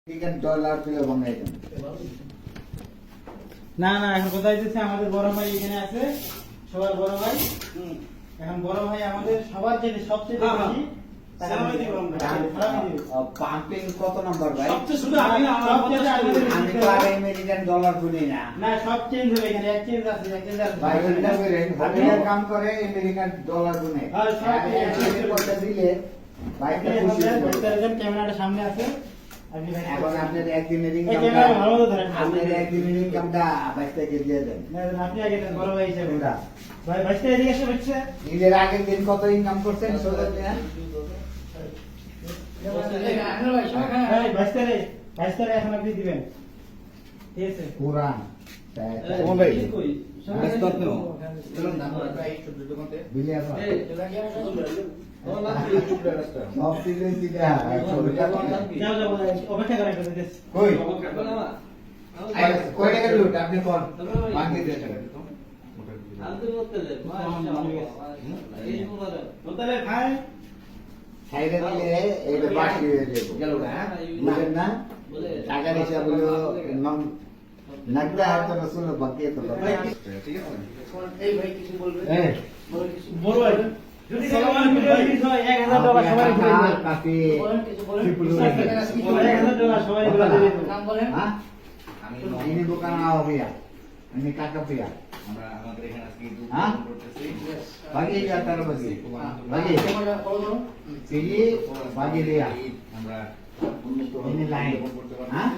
না না এখন কোথায় দিচ্ছে আমাদের বড় ভাই এখানে আছে সবার বড় ভাই এখন বড় ভাই আমাদের সবার যে সবচেয়ে বেশি পাম্পিং কত নাম্বার ভাই? সবচেয়ে শুধু আমি তো আর আমেরিকান ডলার গুনি না। না সব চেঞ্জ হবে এখানে এক চেঞ্জ আছে এক চেঞ্জ আছে ভাই ওইটা করেন হোটেলের কাম করে আমেরিকান ডলার গুনে। আর সব পয়সা দিলে ভাইটা খুশি হবে। ক্যামেরাটা সামনে আছে এখন আপনার একদিনের এই ক্যামেরা ভালো মতো ধরেন আপনার একদিনের ইনকামটা 22 থেকে দিয়ে দেন। না আপনি আগে দেন বড় ভাই হিসেবে কোনটা? ভাই ভাইস্তে এদিকে এসে বসছে ঈদের আগের দিন কত ইনকাম করছেন সোজা দেন। ভাই ভাইস্তে এখন আপনি দিবেন ঠিক আছে কোরআন কোন ভাই? বিলিয়া যাও যাও অপেক্ষা করেন কই কয় টাকা লুট আপনি কোন বাকি দিয়ে টাকা হোটেলে ভাই সাইডে দিলে এটা বাকি হয়ে যাবে গেল না বুঝেন না টাকার হিসাব হলো নাগদা হাতে রসুল বাকি তো ঠিক আছে এই ভাই কিছু বলবে এই বড় ভাই যদি সালাম ভিডিও রিলিজ হয় $1000 সবাই ঘুরে দিবেন কাফি বলেন কিছু বলেন $1000 সবাই ঘুরে দিবেন নাম বলেন হ্যাঁ আমি ini bukan awia ini kakak pia আমরা আমাদের এখানে আজকে দুটো হ্যাঁ? করতেছি bagi antar bagi bagi camera follow করুন pilih bagi dia আমরা ini lain হ্যাঁ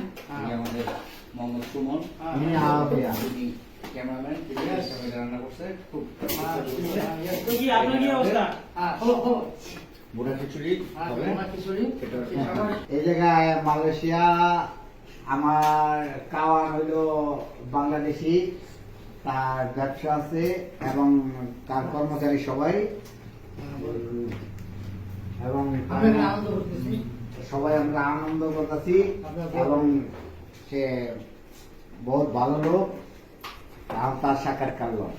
এই আমাদের মোহাম্মদ সুমন ini awia উনি ক্যামেরাম্যান তিনি হিসাবে রান্না করছে খুব তো কি আপনার কি অবস্থা ফলো ফলো বুড়া খিচুড়ি হবে এটা এই জায়গায় মালয়েশিয়া আমার কাওয়ার হলো বাংলাদেশি তার ব্যবসা আছে এবং তার কর্মচারী সবাই এবং সবাই আমরা আনন্দ করতেছি এবং সে বহুত ভালো লোক আর তার সাক্ষাৎকার লোক